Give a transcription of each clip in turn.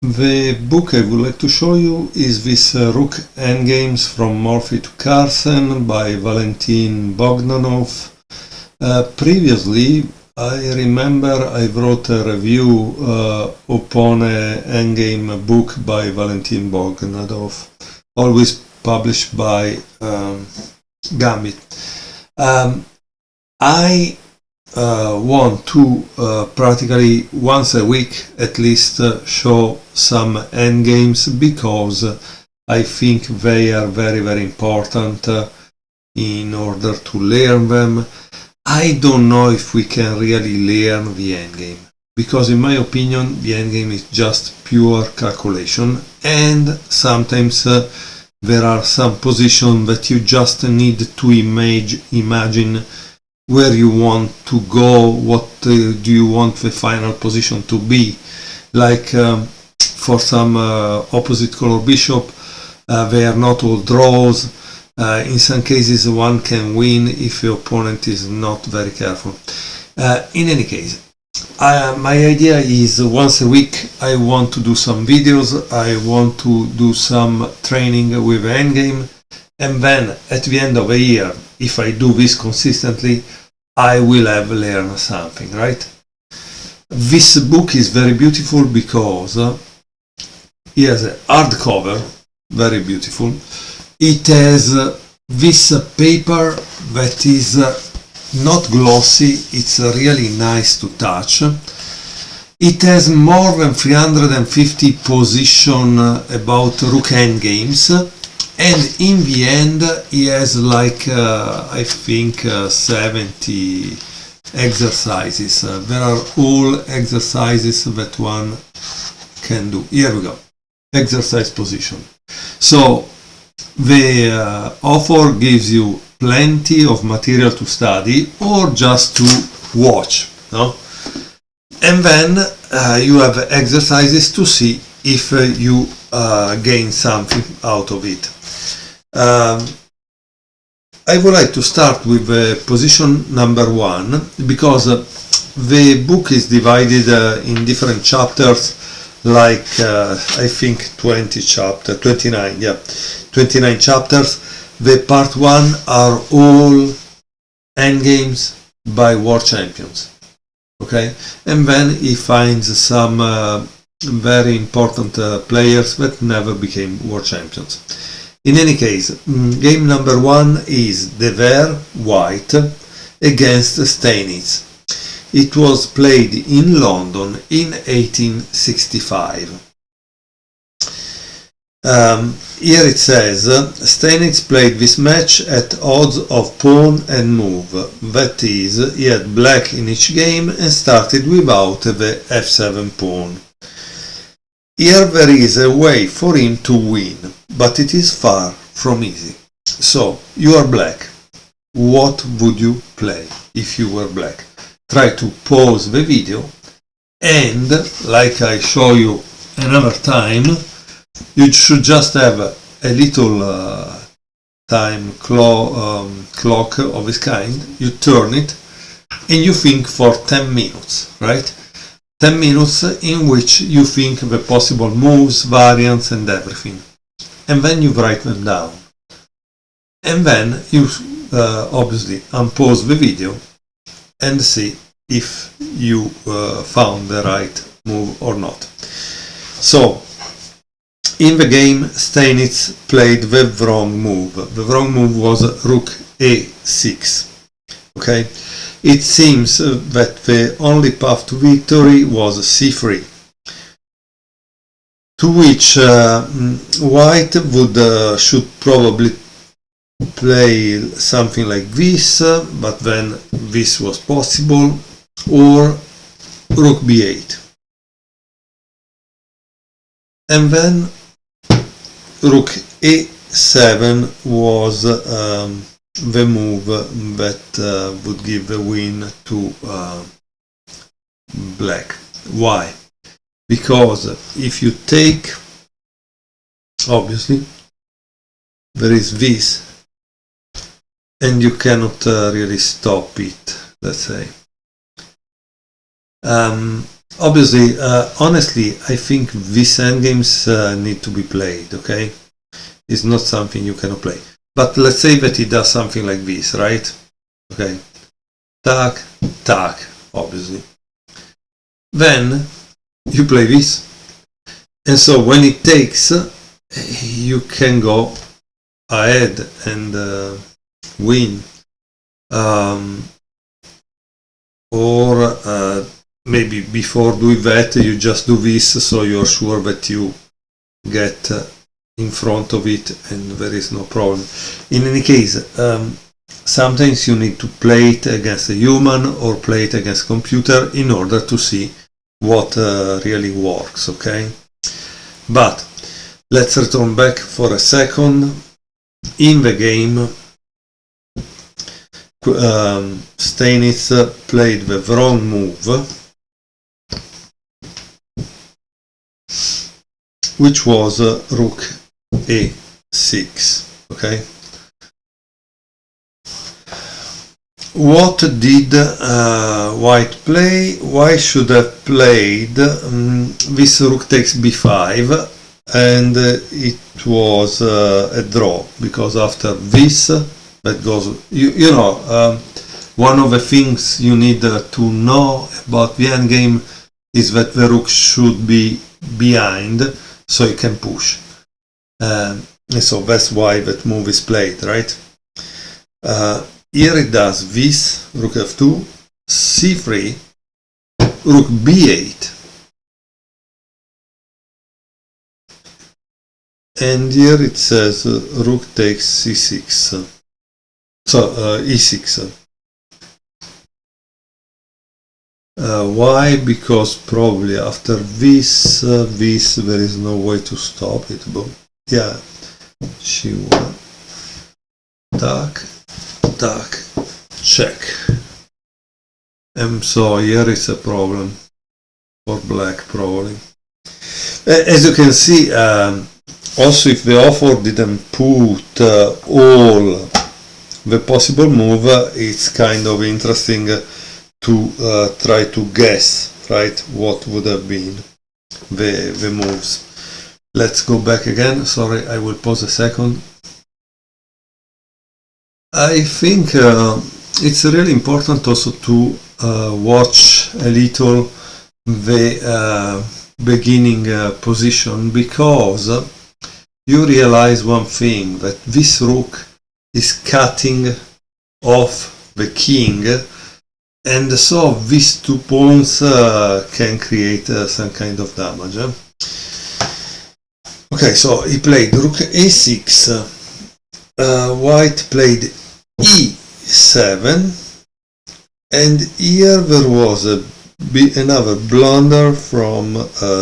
The book I would like to show you is this Rook Endgames from Morphy to Carlsen by Valentin Bogdanov. Previously, I remember I wrote a review upon an endgame book by Valentin Bogdanov, always published by Gambit. I want to practically once a week at least show some endgames because I think they are very important in order to learn them. I don't know if we can really learn the endgame, because in my opinion the endgame is just pure calculation, and sometimes there are some positions that you just need to imagine where you want to go, what do you want the final position to be. Like for some opposite color bishop, they are not all draws. In some cases one can win if the opponent is not very careful. In any case, my idea is once a week I want to do some videos, I want to do some training with endgame, and then at the end of a year, if I do this consistently, I will have learned something, right? This book is very beautiful because it has a hardcover, very beautiful. It has this paper that is not glossy, it's really nice to touch. It has more than 350 positions about Rook Endgames, and in the end he has like I think 70 exercises. There are all exercises that one can do. Here we go, exercise position. So the author gives you plenty of material to study or just to watch, no? And then you have exercises to see if you gain something out of it. I would like to start with position number 1, because the book is divided in different chapters, like I think 29 chapters. The part 1 are all endgames by world champions, okay, and then he finds some very important players that never became world champions. In any case, game number 1 is De Ver White against Steinitz. It was played in London in 1865. Here it says, Steinitz played this match at odds of pawn and move. That is, he had black in each game and started without the f7 pawn. Here there is a way for him to win, but it is far from easy. So, you are black. What would you play if you were black? Try to pause the video and, like I show you another time, you should just have a little time clock of this kind. You turn it and you think for 10 minutes, right? 10 minutes in which you think the possible moves, variants and everything. And then you write them down. And then you obviously unpause the video and see if you found the right move or not. So, in the game, Steinitz played the wrong move. The wrong move was Rook a6. Okay? It seems that the only path to victory was c3, to which White should probably play something like this, but then this was possible, or Rook b8. And then Rook a7 was the move that would give the win to black. Why? Because if you take, obviously, there is this, and you cannot really stop it, let's say. Obviously, honestly, I think these endgames need to be played, okay? It's not something you cannot play. But let's say that it does something like this, right? Okay. Tac, tac, obviously. Then you play this. And so when it takes, you can go ahead and win. Or maybe before doing that, you just do this so you're sure that you get in front of it and there is no problem. In any case, sometimes you need to play it against a human or play it against a computer in order to see what really works, okay? But let's return back for a second. In the game, Steinitz played the wrong move, which was Rook a6, okay? What did White play? White should have played this Rook takes b5, and it was a draw, because after this, that goes, you know, one of the things you need to know about the endgame is that the Rook should be behind, so you can push. And so that's why that move is played, right? Here it does this, Rook f2, c3, Rook b8. And here it says Rook takes c6. So e6. Why? Because probably after this, there is no way to stop it. But yeah, c1, tac, tac, check. And so here is a problem for black, probably. As you can see, also if the author didn't put all the possible move, it's kind of interesting to try to guess, right, what would have been the moves. Let's go back again. Sorry, I will pause a second. I think it's really important also to watch a little the beginning position, because you realize one thing, that this rook is cutting off the king, and so these 2 pawns can create some kind of damage. Okay, so he played Rook a6, White played e7, and here there was another blunder from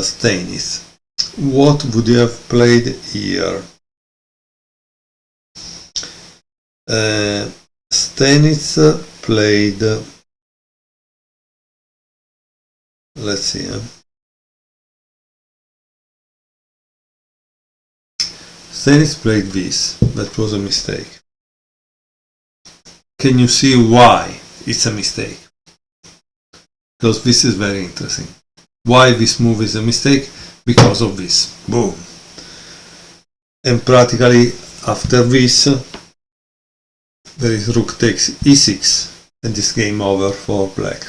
Steinitz. What would you have played here? Steinitz played, let's see, Steinitz played this. That was a mistake. Can you see why it's a mistake? Because this is very interesting. Why this move is a mistake? Because of this. Boom. And practically after this, there is Rook takes e6, and this game over for black.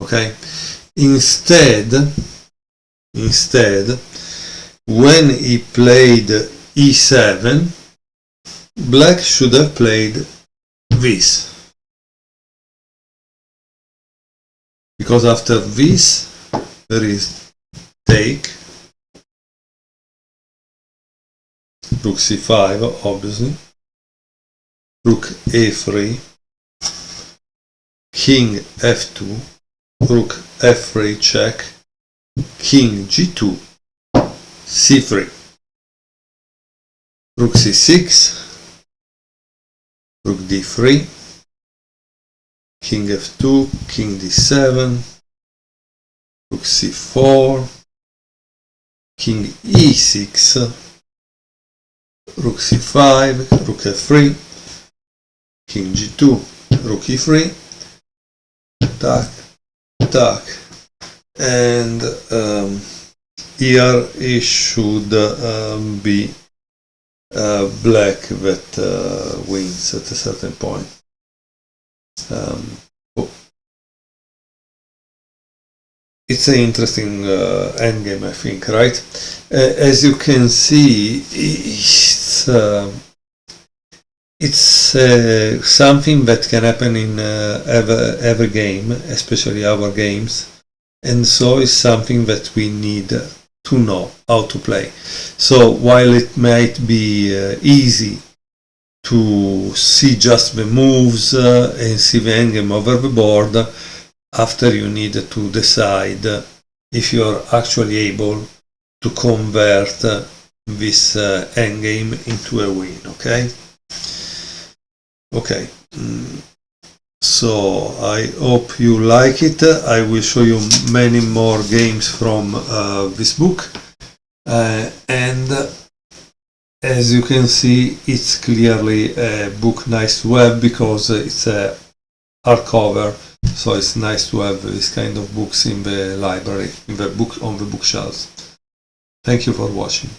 Okay. Instead, when he played e7, black should have played this, because after this there is take, Rook c5, obviously, Rook a3, King f2, Rook f3 check, King g2, c3, Rook c6, Rook d3, King f2, King d7, Rook c4, King e6, Rook c5, Rook f3, King g2, Rook e3, tac, tac, and here it should be black that wins at a certain point. It's an interesting endgame, I think, right? As you can see, it's something that can happen in every game, especially our games, and so it's something that we need to know how to play. So while it might be easy to see just the moves and see the endgame over the board, after you need to decide if you're actually able to convert this endgame into a win, okay? Okay, so I hope you like it. I will show you many more games from this book, and as you can see, it's clearly a book nice to have because it's a hardcover, so it's nice to have this kind of books in the library, on the bookshelves. Thank you for watching.